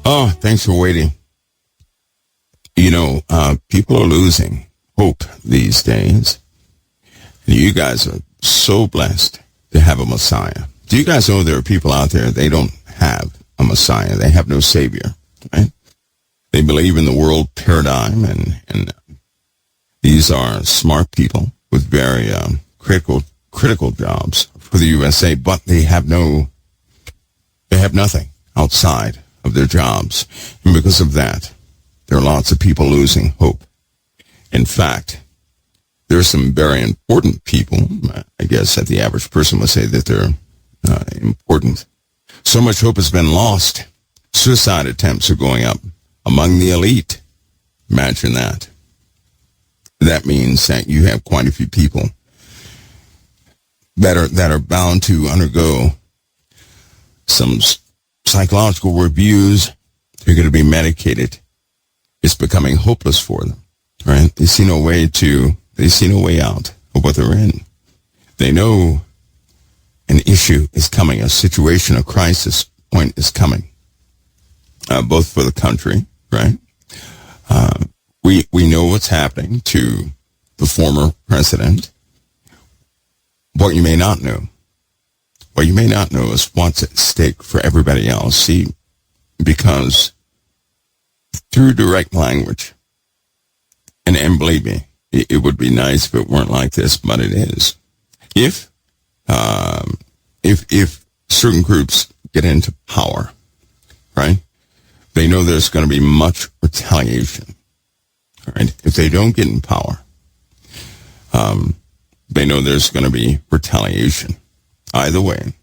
Oh, thanks for waiting. People are losing hope these days. And you guys are so blessed to have a Messiah. Do you guys know there are people out there, they don't have a Messiah. They have no Savior, right? They believe in the world paradigm, and these are smart people with very critical jobs for the USA, but they have nothing outside of their jobs. And because of that, there are lots of people losing hope. In fact, there are some very important people, I guess that the average person would say that they're important. So much hope has been lost. Suicide attempts are going up among the elite. Imagine that. That means that you have quite a few people that are bound to undergo some psychological reviews. They're going to be medicated. It's becoming hopeless for them, right? They see no way out of what they're in. They know an issue is coming, a situation, a crisis point is coming, both for the country, right? We know what's happening to the former president. What you may not know is what's at stake for everybody else. See, because through direct language, and believe me, it would be nice if it weren't like this, but it is. If certain groups get into power, right, they know there's going to be much retaliation. Right? If they don't get in power, they know there's going to be retaliation. Either way,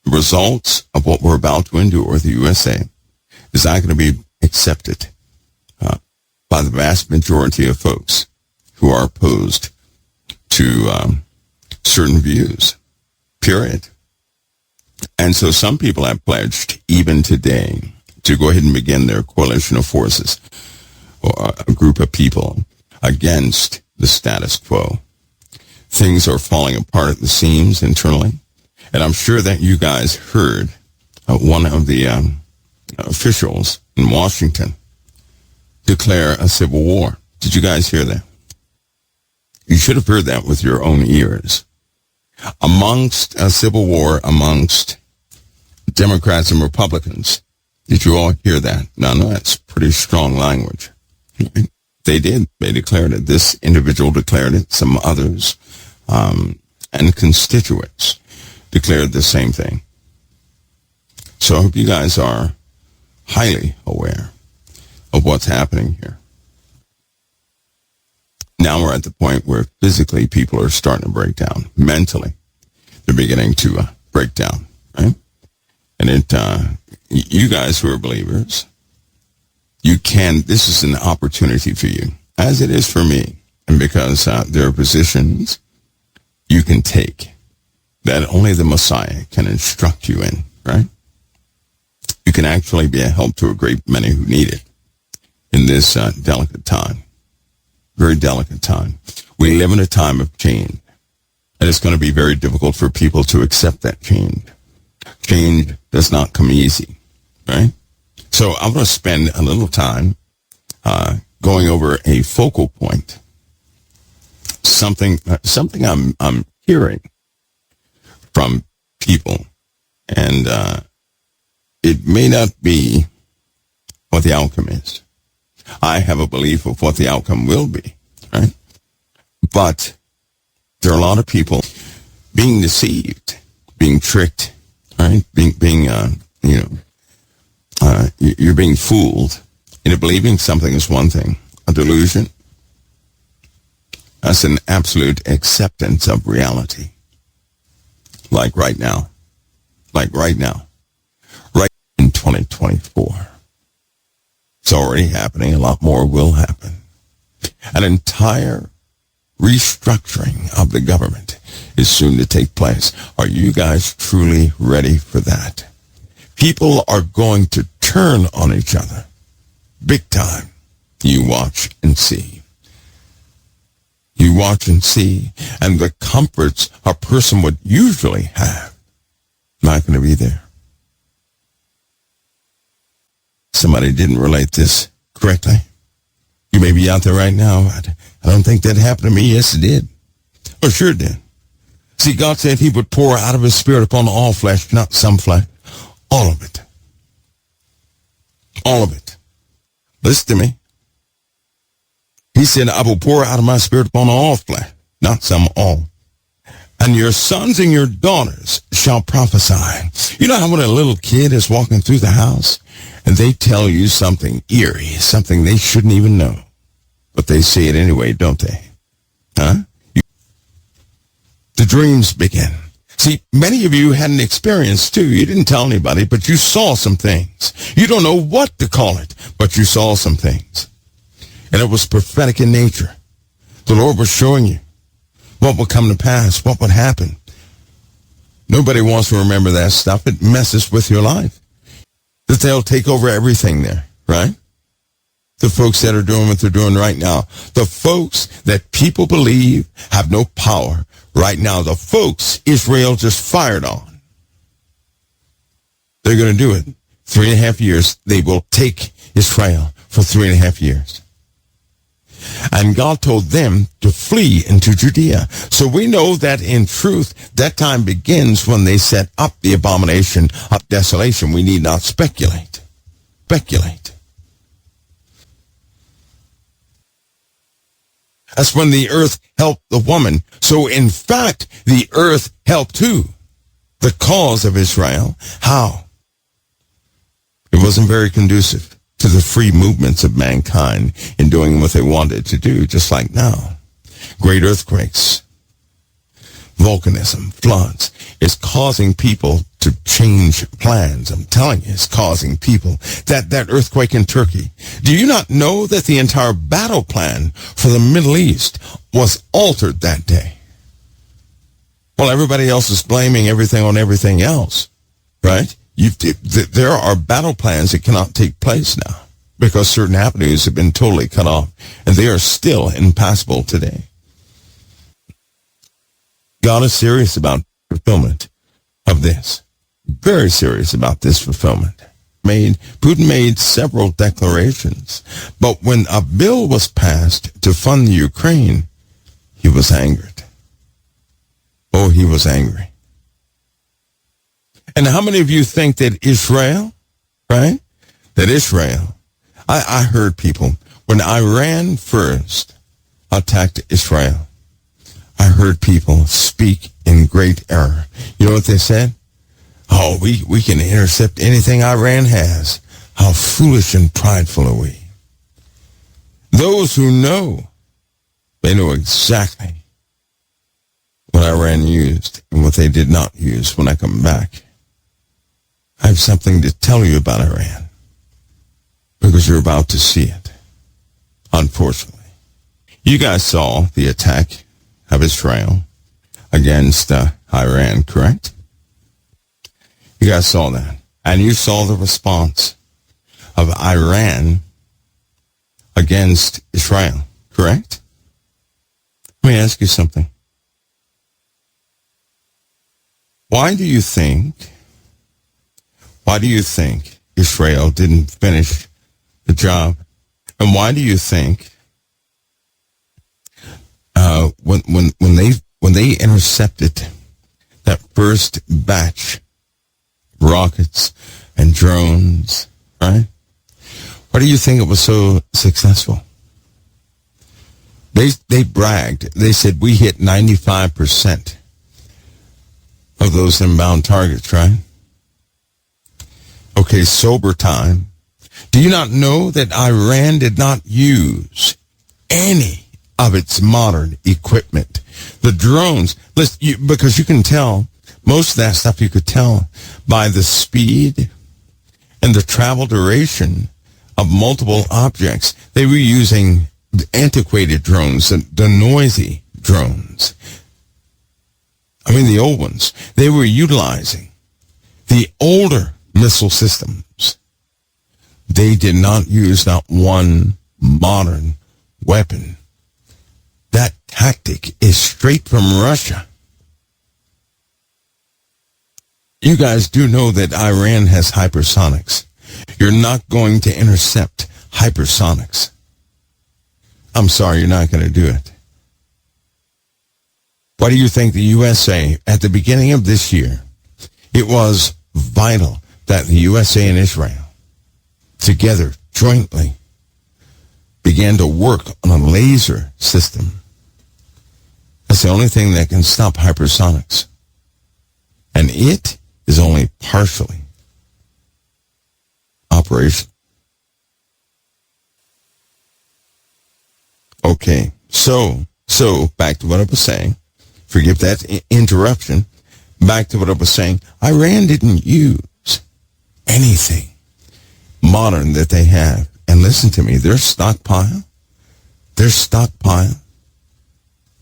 the results of what we're about to endure, the USA, is not going to be accepted by the vast majority of folks who are opposed to certain views, period. And so some people have pledged, even today, to go ahead and begin their coalition of forces, or a group of people, against the status quo. Things are falling apart at the seams internally. And I'm sure that you guys heard one of the officials in Washington declare a civil war. Did you guys hear that? You should have heard that with your own ears. Amongst a civil war amongst Democrats and Republicans. Did you all hear that? No, that's pretty strong language. They did. They declared it. This individual declared it. Some others and constituents declared the same thing. So I hope you guys are highly aware of what's happening here. Now we're at the point where physically people are starting to break down. Mentally, they're beginning to break down, right? And you guys who are believers, this is an opportunity for you, as it is for me. And because there are positions you can take that only the Messiah can instruct you in, right? You can actually be a help to a great many who need it in this delicate time, very delicate time. We live in a time of change, and it's going to be very difficult for people to accept that change. Change does not come easy, right? So I'm going to spend a little time going over a focal point, something I'm hearing from people, and it may not be what the outcome is. I have a belief of what the outcome will be, right? But there are a lot of people being deceived, being tricked, right? You're being fooled into believing something is one thing. A delusion, that's an absolute acceptance of reality. Like right now, right in 2024. It's already happening. A lot more will happen. An entire restructuring of the government is soon to take place. Are you guys truly ready for that? People are going to turn on each other. Big time. You watch and see. You watch and see, and the comforts a person would usually have not going to be there. Somebody didn't relate this correctly. You may be out there right now. I don't think that happened to me. Yes, it did. Oh, sure it did. See, God said he would pour out of his spirit upon all flesh, not some flesh. All of it. All of it. Listen to me. He said, I will pour out of my spirit upon all flesh, not some, all. And your sons and your daughters shall prophesy. You know how when a little kid is walking through the house and they tell you something eerie, something they shouldn't even know, but they say it anyway, don't they? Huh? The dreams begin. See, many of you had an experience too. You didn't tell anybody, but you saw some things. You don't know what to call it, but you saw some things. And it was prophetic in nature. The Lord was showing you what would come to pass, what would happen. Nobody wants to remember that stuff. It messes with your life. That they'll take over everything there, right? The folks that are doing what they're doing right now. The folks that people believe have no power right now. The folks Israel just fired on. They're going to do it. 3.5 years. They will take Israel for 3.5 years. And God told them to flee into Judea. So we know that in truth, that time begins when they set up the abomination of desolation. We need not speculate. Speculate. That's when the earth helped the woman. So in fact, the earth helped who? The cause of Israel. How? It wasn't very conducive to the free movements of mankind in doing what they wanted to do, just like now. Great earthquakes, volcanism, floods, is causing people to change plans. I'm telling you, it's causing people. That earthquake in Turkey. Do you not know that the entire battle plan for the Middle East was altered that day? Well, everybody else is blaming everything on everything else, right? There are battle plans that cannot take place now because certain avenues have been totally cut off, and they are still impassable today. God is serious about fulfillment of this. Very serious about this fulfillment. Putin made several declarations, but when a bill was passed to fund the Ukraine, he was angered. Oh, he was angry. And how many of you think that Israel, right? That Israel, I heard people, when Iran first attacked Israel, I heard people speak in great error. You know what they said? Oh, we can intercept anything Iran has. How foolish and prideful are we? Those who know, they know exactly what Iran used and what they did not use when I come back. I have something to tell you about Iran because you're about to see it, unfortunately. You guys saw the attack of Israel against Iran, correct? You guys saw that. And you saw the response of Iran against Israel, correct? Let me ask you something. Why do you think Israel didn't finish the job? And why do you think when they intercepted that first batch of rockets and drones, right? Why do you think it was so successful? They bragged. They said we hit 95% of those inbound targets, right? Okay, sober time. Do you not know that Iran did not use any of its modern equipment? The drones, listen, because you can tell, most of that stuff you could tell by the speed and the travel duration of multiple objects. They were using antiquated drones, the noisy drones. I mean, the old ones. They were utilizing the older missile systems. They did not use not one modern weapon. That tactic is straight from Russia. You guys do know that Iran has hypersonics. You're not going to intercept hypersonics. I'm sorry, you're not going to do it. Why do you think the USA, at the beginning of this year, it was vital that the USA and Israel, together, jointly, began to work on a laser system? That's the only thing that can stop hypersonics. And it is only partially operational. Okay, so back to what I was saying. Forgive that interruption. Back to what I was saying. Iran didn't use anything modern that they have. And listen to me, their stockpile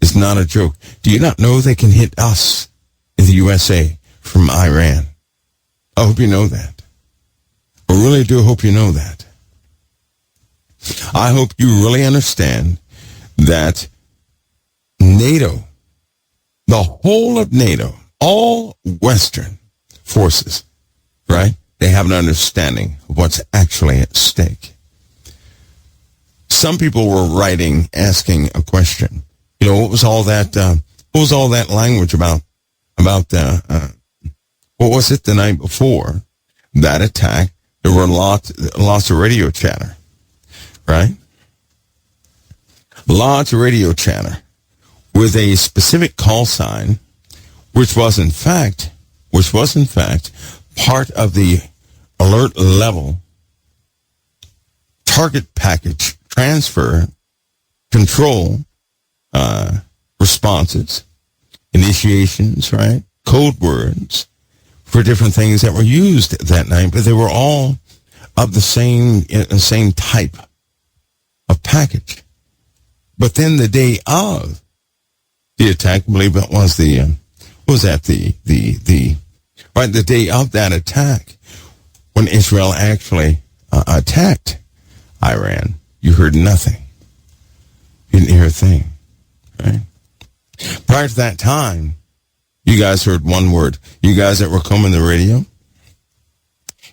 is not a joke. Do you not know they can hit us in the USA from Iran? I hope you know that. I really do hope you know that. I hope you really understand that NATO, the whole of NATO, all Western forces, right? They have an understanding of what's actually at stake. Some people were writing, asking a question. You know, what was all that language about, what was it the night before that attack? There were lots of radio chatter, right? Lots of radio chatter with a specific call sign, which was in fact part of the alert level target package transfer control responses, initiations, right? Code words for different things that were used that night, but they were all of the same type of package. But then the day of the attack, I believe it was the day of that attack, when Israel actually attacked Iran, you heard nothing. You didn't hear a thing, right? Prior to that time, you guys heard one word. You guys that were combing the radio,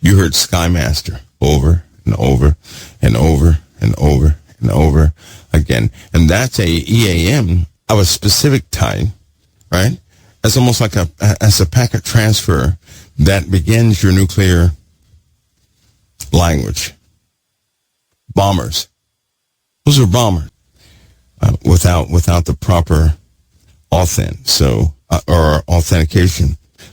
you heard Skymaster over and over and over and over and over again. And that's a EAM of a specific type, right? That's almost like as a packet transfer that begins your nuclear language. Bombers. Those are bombers without the proper authentication.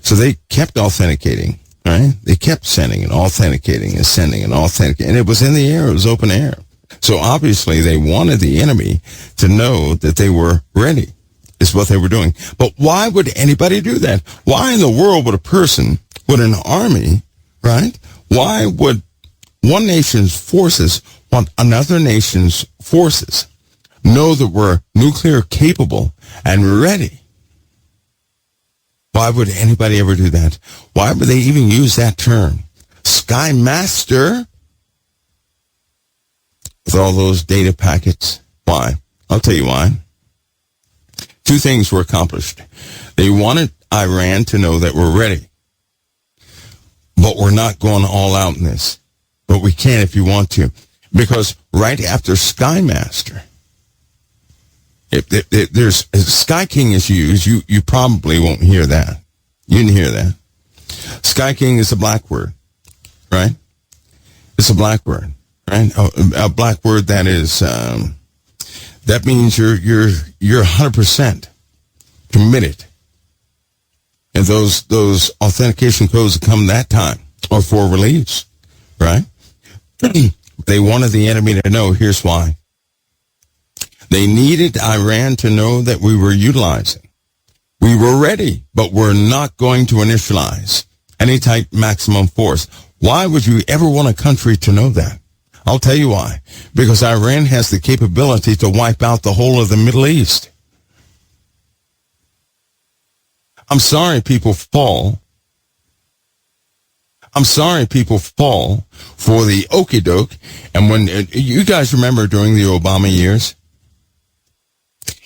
So they kept authenticating, right? They kept sending and authenticating and sending and authenticating. And it was in the air. It was open air. So obviously they wanted the enemy to know that they were ready, is what they were doing. But why would anybody do that? Why in the world would an army, right? Why would one nation's forces want another nation's forces know that we're nuclear capable and ready? Why would anybody ever do that? Why would they even use that term? Sky Master? With all those data packets. Why? I'll tell you why. Two things were accomplished. They wanted Iran to know that we're ready. But we're not going all out in this. But we can if you want to. Because right after Skymaster, if there's Sky King is used, you probably won't hear that. You didn't hear that. Sky King is a black word, right? It's a black word, right? A black word that is that means you're 100% committed. And those authentication codes that come that time are for release, right? They wanted the enemy to know. Here's why. They needed Iran to know that we were utilizing. We were ready, but we're not going to initialize any type maximum force. Why would you ever want a country to know that? I'll tell you why. Because Iran has the capability to wipe out the whole of the Middle East. I'm sorry people fall. I'm sorry people fall for the okie doke. And when you guys remember during the Obama years,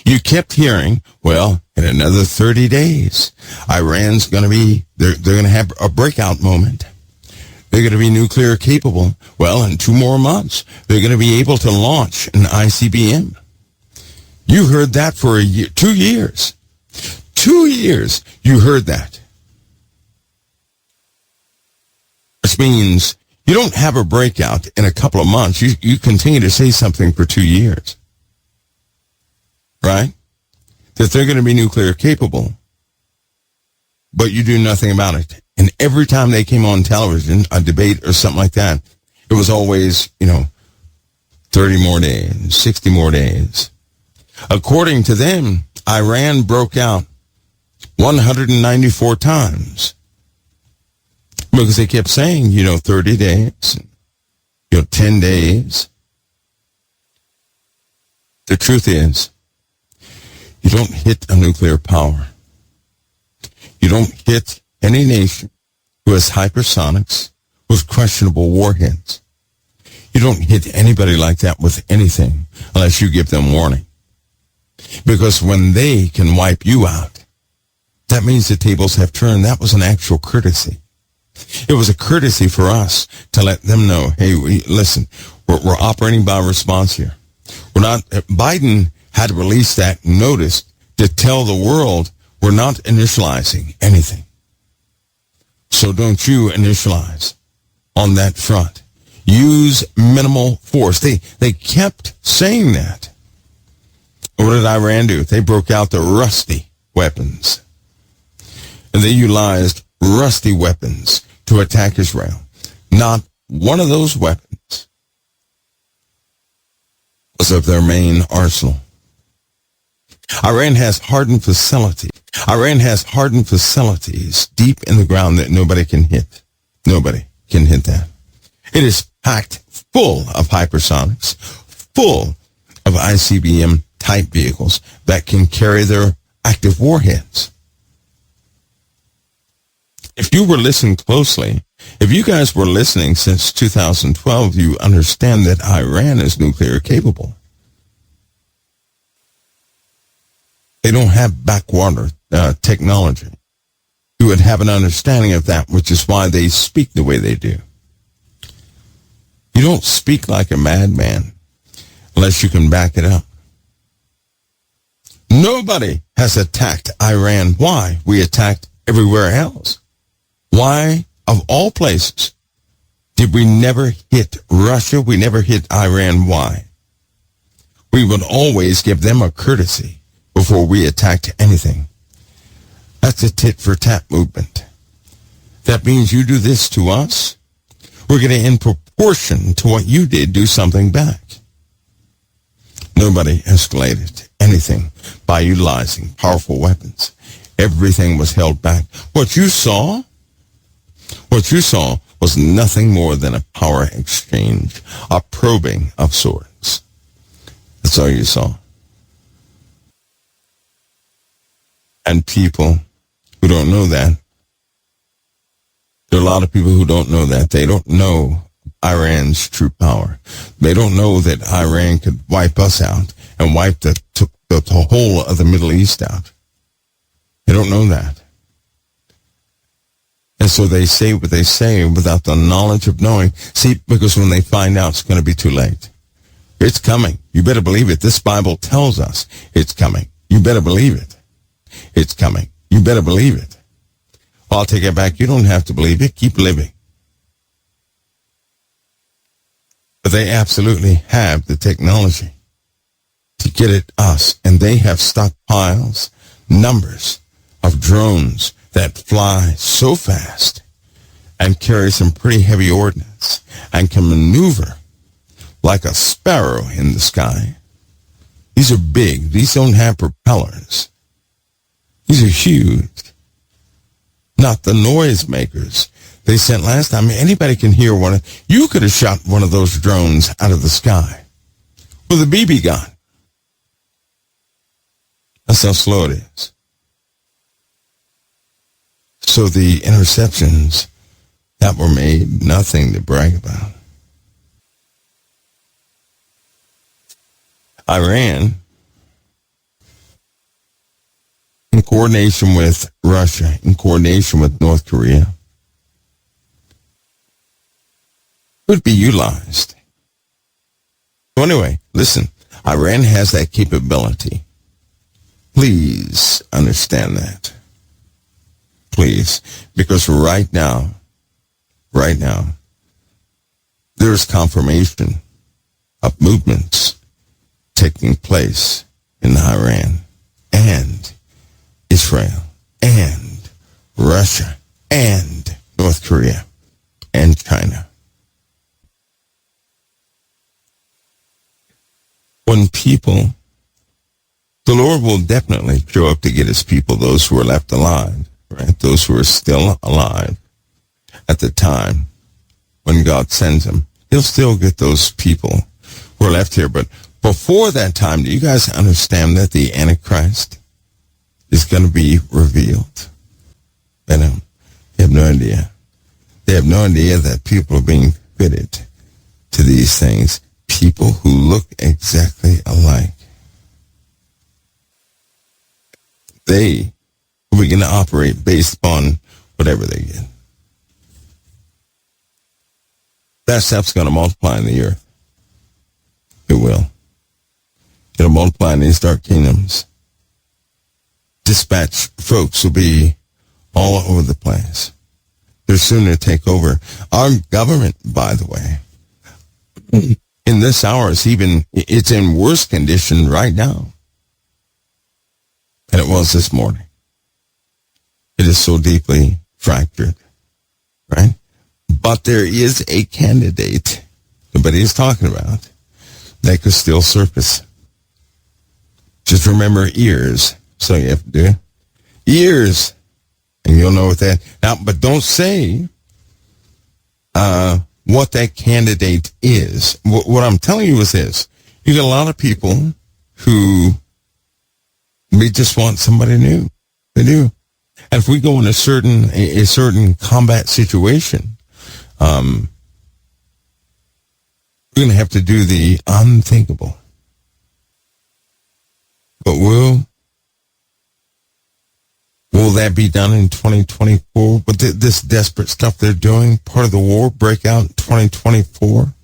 you kept hearing, well, in another 30 days, Iran's going to be, they're going to have a breakout moment. They're going to be nuclear capable. Well, in 2 more months, they're going to be able to launch an ICBM. You heard that for a year, 2 years. 2 years you heard that. Which means you don't have a breakout in a couple of months. You continue to say something for 2 years. Right? That they're going to be nuclear capable. But you do nothing about it. And every time they came on television, a debate or something like that, it was always, 30 more days, 60 more days. According to them, Iran broke out 194 times. Because they kept saying, 30 days, 10 days. The truth is, you don't hit a nuclear power. You don't hit any nation who has hypersonics with questionable warheads. You don't hit anybody like that with anything unless you give them warning. Because when they can wipe you out, that means the tables have turned. That was an actual courtesy. It was a courtesy for us to let them know, hey, listen, we're operating by response here. Biden had to release that notice to tell the world we're not initializing anything. So don't you initialize on that front. Use minimal force. They kept saying that. What did Iran do? They broke out the rusty weapons. And they utilized rusty weapons to attack Israel. Not one of those weapons was of their main arsenal. Iran has hardened facilities. Iran has hardened facilities deep in the ground that nobody can hit. Nobody can hit that. It is packed full of hypersonics, full of ICBM type vehicles that can carry their active warheads. If you were listening closely, if you guys were listening since 2012, you understand that Iran is nuclear capable. They don't have backwater technology. You would have an understanding of that, which is why they speak the way they do. You don't speak like a madman unless you can back it up. Nobody has attacked Iran. Why? We attacked everywhere else. Why, of all places, did we never hit Russia? We never hit Iran. Why? We would always give them a courtesy before we attacked anything. That's a tit-for-tat movement. That means you do this to us, we're going to, in proportion to what you did, do something back. Nobody escalated anything by utilizing powerful weapons. Everything was held back. What you saw was nothing more than a power exchange, a probing of sorts. That's all you saw. And people who don't know that, there are a lot of people who don't know that. They don't know Iran's true power. They don't know that Iran could wipe us out and wipe the whole of the Middle East out. They don't know that. And so they say what they say without the knowledge of knowing. See, because when they find out, it's going to be too late. It's coming. You better believe it. This Bible tells us it's coming. You better believe it. It's coming. You better believe it. Well, I'll take it back. You don't have to believe it. Keep living. But they absolutely have the technology to get at us. And they have stockpiles, numbers of drones that fly so fast and carry some pretty heavy ordnance and can maneuver like a sparrow in the sky. These are big. These don't have propellers. These are huge. Not the noise makers they sent last time. Anybody can hear one. You could have shot one of those drones out of the sky with a BB gun. That's how slow it is. So the interceptions that were made, nothing to brag about. Iran, in coordination with Russia, in coordination with North Korea, would be utilized. So anyway, listen, Iran has that capability. Please understand that. Please. Because right now, there's confirmation of movements taking place in Iran and Israel and Russia and North Korea and China. When people, the Lord will definitely show up to get his people, those who are left alive, right? Those who are still alive at the time when God sends them. He'll still get those people who are left here. But before that time, do you guys understand that the Antichrist is going to be revealed? They don't. They have no idea. They have no idea that people are being fitted to these things. People who look exactly alike. They will begin to operate based upon whatever they get. That stuff's going to multiply in the earth. It will. It'll multiply in these dark kingdoms. Dispatch folks will be all over the place. They're soon to take over. Our government, by the way, in this hour, it's in worse condition right now than it was this morning. It is so deeply fractured, right? But there is a candidate nobody is talking about that could still surface. Just remember ears. So you have to do ears, and you'll know what that. Now, but don't say what that candidate is. What I'm telling you is this: you get a lot of people who we just want somebody new. They do, and if we go in a certain combat situation, we're going to have to do the unthinkable. But will that be done in 2024? But this desperate stuff they're doing, part of the war break out in 2024?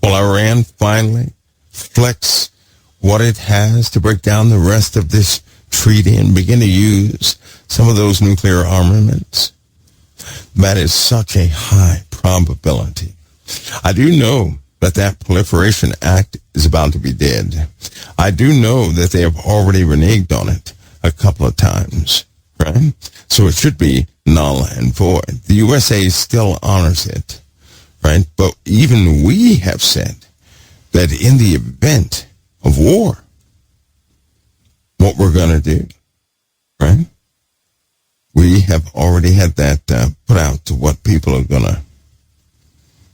Will Iran finally flex what it has to break down the rest of this treaty and begin to use some of those nuclear armaments? That is such a high probability. I do know that Proliferation Act is about to be dead. I do know that they have already reneged on it a couple of times, right? So it should be null and void. The USA still honors it, right? But even we have said that in the event of war, what we're going to do, right? We have already had that put out to what people are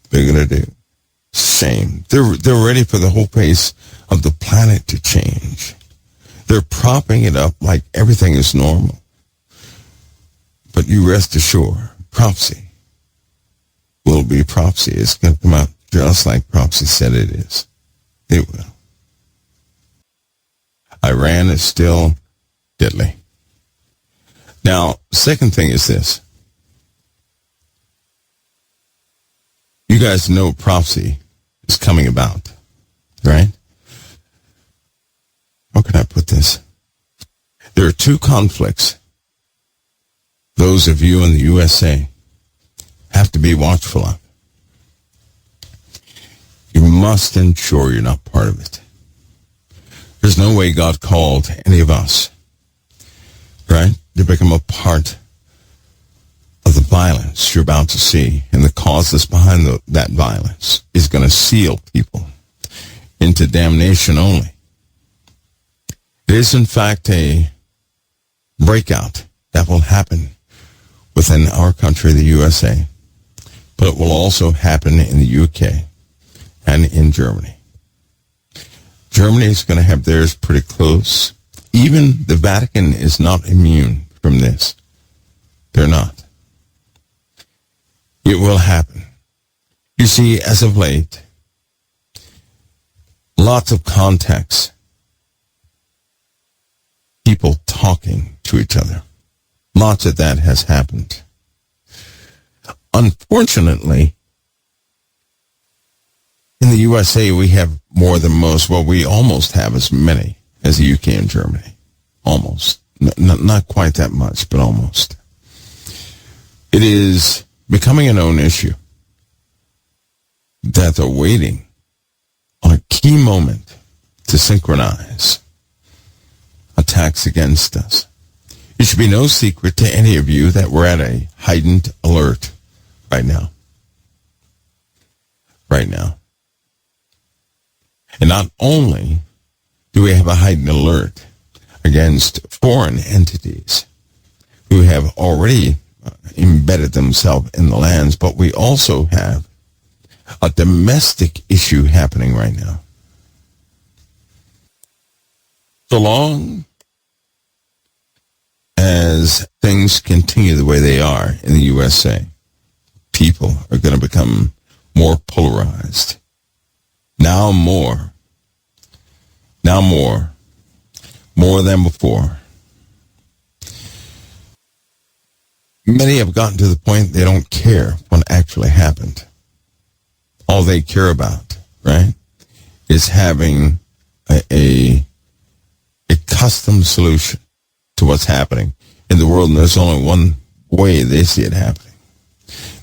they're going to do. Same. They're ready for the whole pace of the planet to change. They're propping it up like everything is normal. But you rest assured, prophecy will be prophecy. It's going to come out just like prophecy said it is. It will. Iran is still deadly. Now, second thing is this. You guys know prophecy is coming about, right? How can I put this? There are two conflicts those of you in the USA have to be watchful of. You must ensure you're not part of it. There's no way God called any of us, right, to become a part of the violence you're about to see, and the causes behind that violence is going to seal people into damnation only. It is, in fact, a breakout that will happen within our country, the USA, but it will also happen in the UK and in Germany. Germany is going to have theirs pretty close. Even the Vatican is not immune from this. They're not. It will happen. You see, as of late, lots of contacts, people talking to each other. Lots of that has happened. Unfortunately, In the USA, we have more than most. Well, we almost have as many as the UK and Germany. Almost. Not quite that much, but almost. It is becoming a known issue that they're waiting on a key moment to synchronize attacks against us. It should be no secret to any of you that we're at a heightened alert right now. Right now. And not only do we have a heightened alert against foreign entities who have already embedded themselves in the lands, but we also have a domestic issue happening right now. So long as things continue the way they are in the USA, people are going to become more polarized. Now more than before. Many have gotten to the point they don't care what actually happened. All they care about, right, is having a custom solution to what's happening in the world, and there's only one way they see it happening.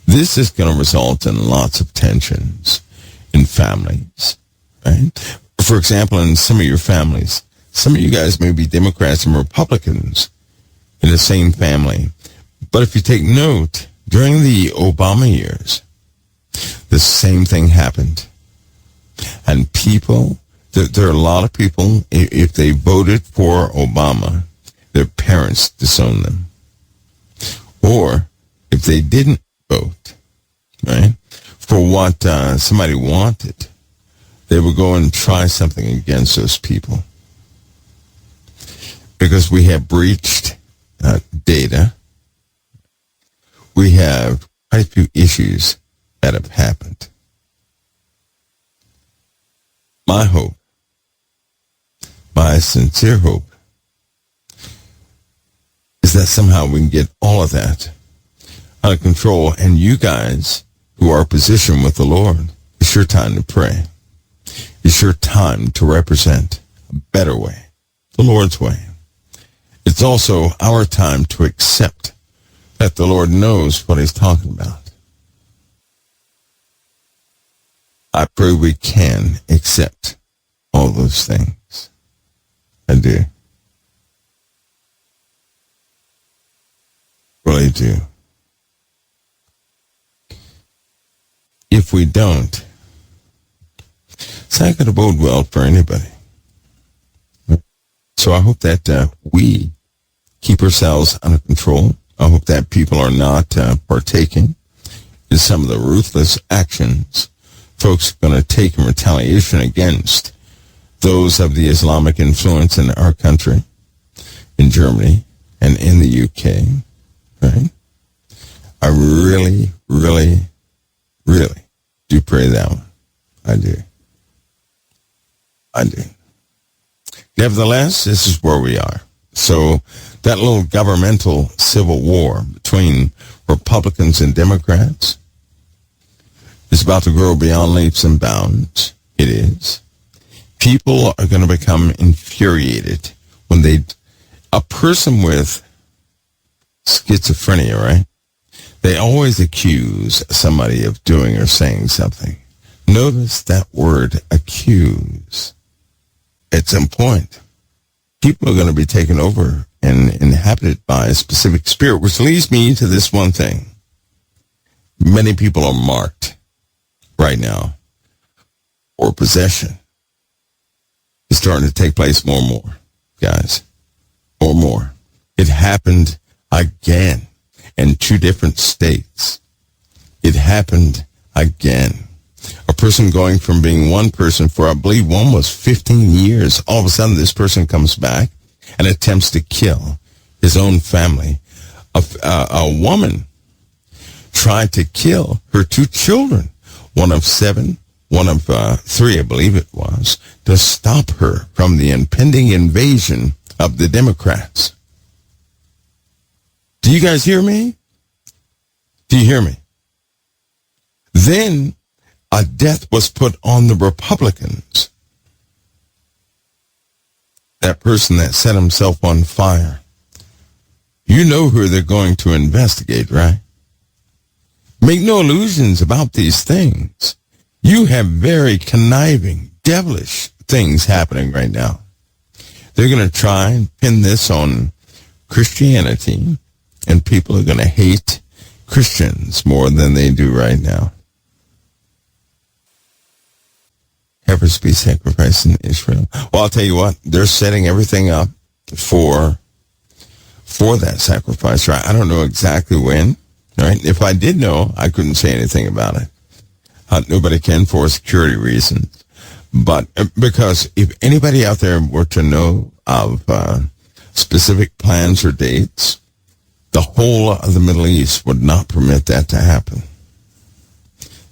This is going to result in lots of tensions in families, right? For example, in some of your families, some of you guys may be Democrats and Republicans in the same family. But if you take note, during the Obama years, the same thing happened. And people, there are a lot of people, if they voted for Obama, their parents disowned them. Or if they didn't vote, right, for what somebody wanted, they would go and try something against those people. Because we have breached data. We have quite a few issues that have happened. My hope, my sincere hope, is that somehow we can get all of that under control. And you guys who are positioned with the Lord, it's your time to pray. It's your time to represent a better way, the Lord's way. It's also our time to accept that the Lord knows what he's talking about. I pray we can accept all those things. I do. Really do. If we don't, it's not going to bode well for anybody. So I hope that we keep ourselves under control. I hope that people are not partaking in some of the ruthless actions folks are going to take in retaliation against those of the Islamic influence in our country, in Germany, and in the UK, right? I really, really, really do pray that one. I do. I do. Nevertheless, this is where we are. So that little governmental civil war between Republicans and Democrats is about to grow beyond leaps and bounds. It is. People are going to become infuriated when a person with schizophrenia, right? They always accuse somebody of doing or saying something. Notice that word, accuse. At some point, people are going to be taken over and inhabited by a specific spirit, which leads me to this one thing. Many people are marked right now for possession. It's starting to take place more and more, guys. More and more. It happened again in 2 different states. It happened again. A person going from being one person for, I believe, one was 15 years. All of a sudden, this person comes back and attempts to kill his own family. A woman tried to kill her 2 children, one of 7, one of 3, I believe it was, to stop her from the impending invasion of the Democrats. Do you guys hear me? Do you hear me? Then a death was put on the Republicans. That person that set himself on fire. You know who they're going to investigate, right? Make no illusions about these things. You have very conniving, devilish things happening right now. They're going to try and pin this on Christianity, and people are going to hate Christians more than they do right now. Heifers be sacrificed in Israel. Well, I'll tell you what, they're setting everything up for that sacrifice, right? I don't know exactly when, right? If I did know, I couldn't say anything about it. Nobody can for security reasons. But because if anybody out there were to know of specific plans or dates, the whole of the Middle East would not permit that to happen.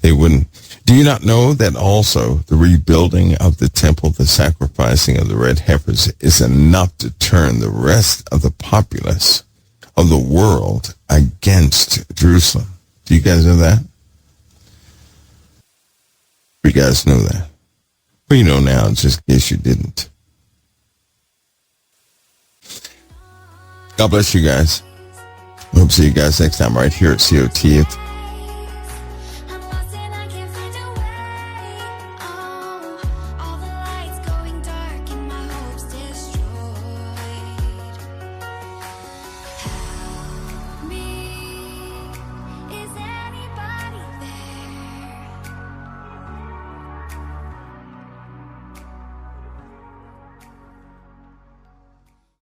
They wouldn't. Do you not know that also the rebuilding of the temple, the sacrificing of the red heifers, is enough to turn the rest of the populace of the world against Jerusalem? Do you guys know that? You guys know that? Well, you know now, just in case you didn't. God bless you guys. Hope to see you guys next time right here at COT.